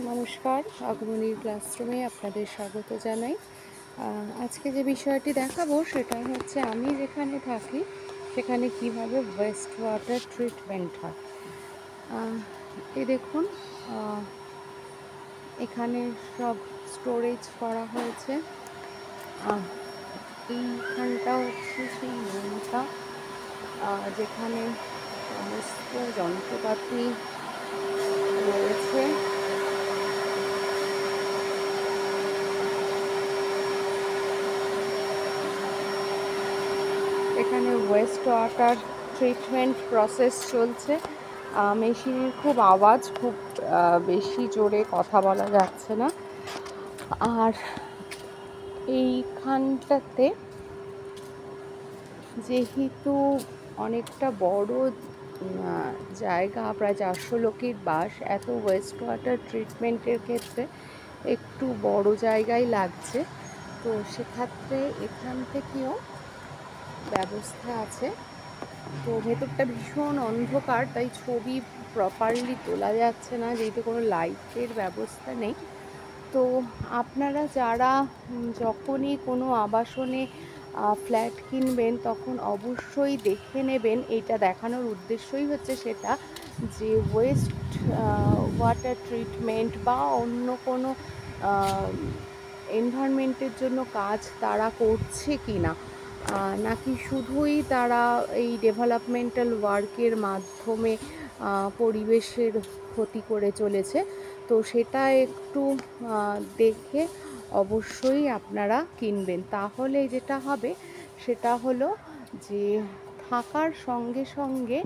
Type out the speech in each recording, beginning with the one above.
নমস্কার, অগ্রণীর ক্লাসরুমে আপনাদের স্বাগত জানাই। আজকে যে বিষয়টি দেখাবো সেটা হচ্ছে আমি যেখানে থাকি সেখানে কিভাবে ওয়েস্ট ওয়াটার ট্রিটমেন্ট হয়। এই দেখুন, এখানে সব স্টোরেজ করা হয়েছে। এইখানটা হচ্ছে সেই রুমটা যেখানে সমস্ত যন্ত্রপাতি রয়েছে। এখানে ওয়েস্ট ওয়াটার ট্রিটমেন্ট প্রসেস চলছে। মেশিনের খুব আওয়াজ, খুব বেশি জোরে কথা বলা যাচ্ছে না। আর এইখানটাতে যেহেতু অনেকটা বড় জায়গা, প্রায় 400 লোকের বাস, এত ওয়েস্ট ওয়াটার ট্রিটমেন্টের ক্ষেত্রে একটু বড় জায়গায় লাগছে। তো সেক্ষেত্রে এখান থেকেও ব্যবস্থা আছে। তো ভেতরটা ভীষণ অন্ধকার, তাই ছবি প্রপারলি তোলা যাচ্ছে না, যেহেতু কোনো লাইটের ব্যবস্থা নেই। তো আপনারা যারা যখনই কোনো আবাসনে ফ্ল্যাট কিনবেন তখন অবশ্যই দেখে নেবেন। এটা দেখানোর উদ্দেশ্যই হচ্ছে সেটা, যে ওয়েস্ট ওয়াটার ট্রিটমেন্ট বা অন্য কোনো এনভায়রনমেন্টের জন্য কাজ তারা করছে কি না, নাকি শুধুই তারা এই ডেভেলপমেন্টাল ওয়ার্কের মাধ্যমে পরিবেশের ক্ষতি করে চলেছে। তো সেটা একটু দেখে অবশ্যই আপনারা কিনবেন। তাহলে যেটা হবে সেটা হলো যে থাকার সঙ্গে সঙ্গে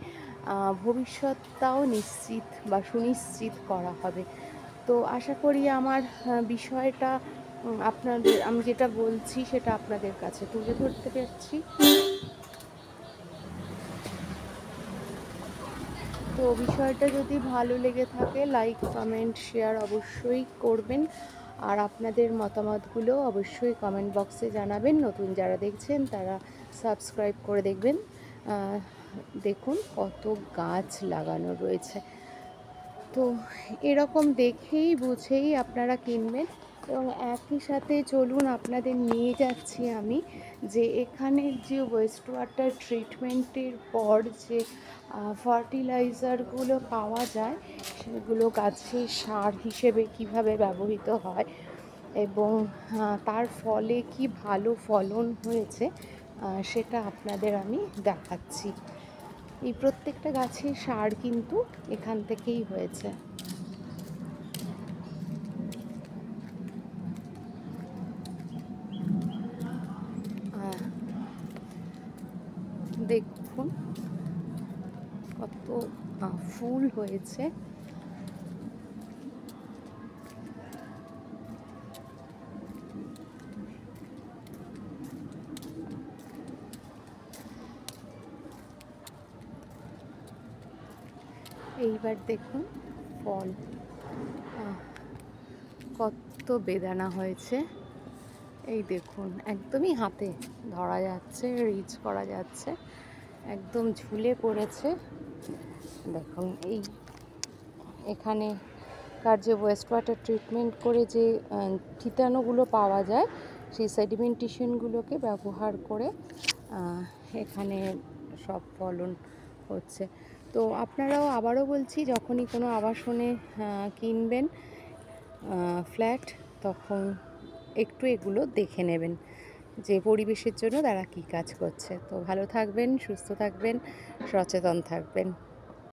ভবিষ্যৎটাও নিশ্চিত বা সুনিশ্চিত করা হবে। তো আশা করি আমার বিষয়টা আপনাদের, আমি যেটা বলছি সেটা আপনাদের কাছে তুলে ধরতে পারছি। তো বিষয়টা যদি ভালো লেগে থাকে লাইক, কমেন্ট, শেয়ার অবশ্যই করবেন। আর আপনাদের মতামতগুলো অবশ্যই কমেন্ট বক্সে জানাবেন। নতুন যারা দেখছেন তারা সাবস্ক্রাইব করে দেখবেন। দেখুন কত গাছ লাগানো রয়েছে। তো এরকম দেখেই বুঝেই আপনারা কিনবেন। এবং একই সাথে চলুন আপনাদের নিয়ে যাচ্ছি আমি, যে এখানের যে ওয়েস্ট ওয়াটার ট্রিটমেন্টের পর যে ফার্টিলাইজারগুলো পাওয়া যায় সেগুলো গাছের সার হিসেবে কিভাবে ব্যবহৃত হয় এবং তার ফলে কি ভালো ফলন হয়েছে সেটা আপনাদের আমি দেখাচ্ছি। এই প্রত্যেকটা গাছের সার কিন্তু এখান থেকেই হয়েছে। দেখুন কত ফুল হয়েছে। এইবার দেখুন ফল, কত বেদানা হয়েছে। এই দেখুন একদমই হাতে ধরা যাচ্ছে, রিচ করা যাচ্ছে, একদম ঝুলে পড়েছে। দেখুন এই এখানে কার যে ওয়েস্ট ওয়াটার ট্রিটমেন্ট করে যে ঠিতানোগুলো পাওয়া যায় সেই সেডিমেন্টেশনগুলোকে ব্যবহার করে এখানে সব ফলন হচ্ছে। তো আপনারাও, আবারও বলছি, যখনই কোনো আবাসনে কিনবেন ফ্ল্যাট তখন একটু এগুলো দেখে নেবেন যে পরিবেশের জন্য তারা কী কাজ করছে। তো ভালো থাকবেন, সুস্থ থাকবেন, সচেতন থাকবেন।